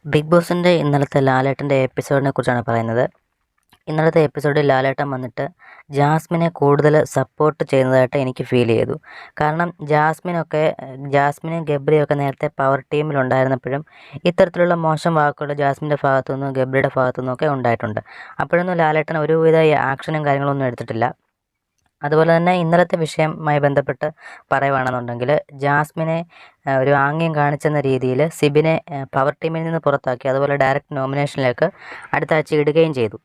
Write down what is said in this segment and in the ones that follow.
Big ബോസിൻ്റെ ഇന്നലത്തെ ലാലേട്ടൻ്റെ എപ്പിസോഡിനെ കുറിച്ചാണ് പറയുന്നത്. ഇന്നലത്തെ എപ്പിസോഡിൽ ലാലേട്ടൻ വന്നിട്ട് ജാസ്മിനെ കൂടുതൽ സപ്പോർട്ട് ചെയ്യുന്നതായിട്ട് എനിക്ക് ഫീൽ ചെയ്തു. കാരണം ജാസ്മിനും ഗബ്രിയൊക്കെ നേരത്തെ പവർ ടീമിലുണ്ടായിരുന്നപ്പോഴും ഇത്തരത്തിലുള്ള മോശം വാക്കുകൾ ജാസ്മിൻ്റെ ഭാഗത്തുനിന്നും ഗബ്രിയുടെ ഭാഗത്തുനിന്നൊക്കെ ഉണ്ടായിട്ടുണ്ട്. അപ്പോഴൊന്നും ലാലേട്ടൻ ഒരുവിധ ആക്ഷനും കാര്യങ്ങളൊന്നും എടുത്തിട്ടില്ല. അതുപോലെ തന്നെ ഇന്നലത്തെ വിഷയവുമായി ബന്ധപ്പെട്ട് പറയുകയാണെന്നുണ്ടെങ്കിൽ ജാസ്മിനെ ഒരു ആംഗ്യം കാണിച്ചെന്ന രീതിയിൽ സിബിനെ പവർ ടീമിൽ നിന്ന് പുറത്താക്കി. അതുപോലെ ഡയറക്റ്റ് നോമിനേഷനിലേക്ക് അടുത്ത ആഴ്ച ഇടുകയും ചെയ്തു.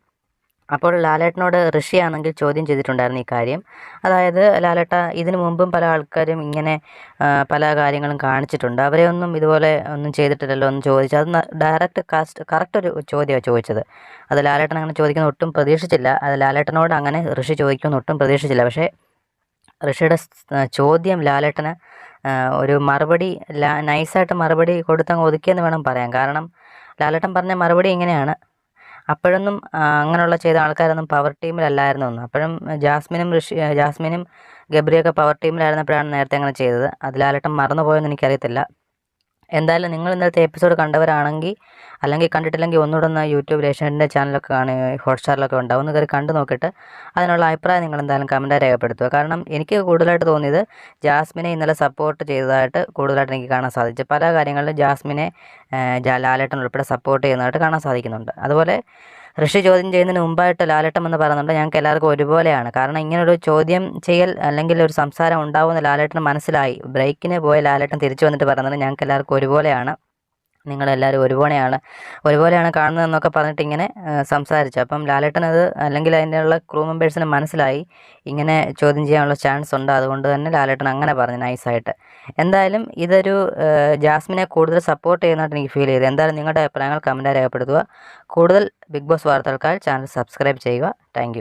അപ്പോൾ ലാലേട്ടനോട് ഋഷിയാണെങ്കിൽ ചോദ്യം ചെയ്തിട്ടുണ്ടായിരുന്നു ഈ കാര്യം. അതായത് ലാലേട്ട, ഇതിനു മുമ്പും പല ആൾക്കാരും ഇങ്ങനെ പല കാര്യങ്ങളും കാണിച്ചിട്ടുണ്ട്, അവരെ ഒന്നും ഇതുപോലെ ഒന്നും ചെയ്തിട്ടില്ലല്ലോ എന്ന് ചോദിച്ചു. അത് ഡയറക്റ്റ് കറക്റ്റ് ഒരു ചോദ്യമാണ് ചോദിച്ചത്. അത് ലാലേട്ടൻ അങ്ങനെ ചോദിക്കുന്ന ഒട്ടും പ്രതീക്ഷിച്ചില്ല. അത് ലാലേട്ടനോട് അങ്ങനെ ഋഷി ചോദിക്കുമെന്ന് ഒട്ടും പ്രതീക്ഷിച്ചില്ല. പക്ഷേ ഋഷിയുടെ ചോദ്യം ലാലേട്ടന് ഒരു മറുപടി നൈസായിട്ട് മറുപടി കൊടുത്തങ്ങ് ഒതുക്കിയെന്ന് വേണം പറയാൻ. കാരണം ലാലേട്ടൻ പറഞ്ഞ മറുപടി ഇങ്ങനെയാണ്: അപ്പോഴൊന്നും അങ്ങനെയുള്ള ചെയ്ത ആൾക്കാരൊന്നും പവർ ടീമിലല്ലായിരുന്നു എന്ന്. അപ്പോഴും ജാസ്മിനും ഗബ്രിയൊക്കെ പവർ ടീമിലായിരുന്നപ്പോഴാണ് നേരത്തെ അങ്ങനെ ചെയ്തത്. അത് ലാലേട്ടൻ മറന്നുപോയെന്ന് എനിക്കറിയത്തില്ല. എന്തായാലും നിങ്ങൾ ഇന്നത്തെ എപ്പിസോഡ് കണ്ടവരാണെങ്കിൽ, അല്ലെങ്കിൽ കണ്ടിട്ടില്ലെങ്കിൽ ഒന്നുകൂടെ ഒന്ന് യൂട്യൂബിൽ ഏഷ്യാനെറ്റിൻ്റെ ചാനലൊക്കെ ഹോട്ട്സ്റ്റാറിലൊക്കെ ഉണ്ടാവും, ഒന്ന് കയറി കണ്ടു നോക്കിയിട്ട് അതിനുള്ള അഭിപ്രായം നിങ്ങൾ എന്തായാലും കമൻറ്റായി രേഖപ്പെടുത്തുക. കാരണം എനിക്ക് കൂടുതലായിട്ട് തോന്നിയത് ജാസ്മിനെ ഇന്നലെ സപ്പോർട്ട് ചെയ്തതായിട്ട് കൂടുതലായിട്ട് എനിക്ക് കാണാൻ സാധിച്ചു. പല കാര്യങ്ങളിലും ജാസ്മിനെ ലാലേട്ടൻ ഉൾപ്പെടെ സപ്പോർട്ട് ചെയ്യുന്നതായിട്ട് കാണാൻ സാധിക്കുന്നുണ്ട്. അതുപോലെ ഋഷി ചോദ്യം ചെയ്യുന്നതിന് മുമ്പായിട്ട് ലാലേട്ടൻ എന്ന് പറയുന്നുണ്ട്, ഞങ്ങൾക്ക് എല്ലാവർക്കും ഒരുപോലെയാണ്. കാരണം ഇങ്ങനൊരു ചോദ്യം ചെയ്യൽ അല്ലെങ്കിൽ ഒരു സംസാരം ഉണ്ടാവുമെന്ന് ലാലേട്ടന് മനസ്സിലായി. ബ്രേക്കിന് പോയ ലാലേട്ടൻ തിരിച്ചു വന്നിട്ട് പറയുന്നത് ഞങ്ങൾക്ക് എല്ലാവർക്കും ഒരുപോലെയാണ്, നിങ്ങളെല്ലാവരും ഒരുപോലെയാണ് കാണുന്നതെന്നൊക്കെ പറഞ്ഞിട്ട് ഇങ്ങനെ സംസാരിച്ചു. അപ്പം ലാലേട്ടനത് അല്ലെങ്കിൽ അതിൻ്റെയുള്ള ക്രൂ മെമ്പേഴ്സിന് മനസ്സിലായി ഇങ്ങനെ ചോദ്യം ചെയ്യാനുള്ള ചാൻസ് ഉണ്ട്. അതുകൊണ്ട് തന്നെ ലാലേട്ടൻ അങ്ങനെ പറഞ്ഞു നൈസായിട്ട്. എന്തായാലും ഇതൊരു ജാസ്മിനെ കൂടുതൽ സപ്പോർട്ട് ചെയ്യുന്നതായിട്ട് എനിക്ക് ഫീൽ ചെയ്തു. എന്തായാലും നിങ്ങളുടെ അഭിപ്രായങ്ങൾ കമൻറ്റായി രേഖപ്പെടുത്തുക. കൂടുതൽ ബിഗ് ബോസ് വാർത്തകൾക്കായി ചാനൽ സബ്സ്ക്രൈബ് ചെയ്യുക. താങ്ക്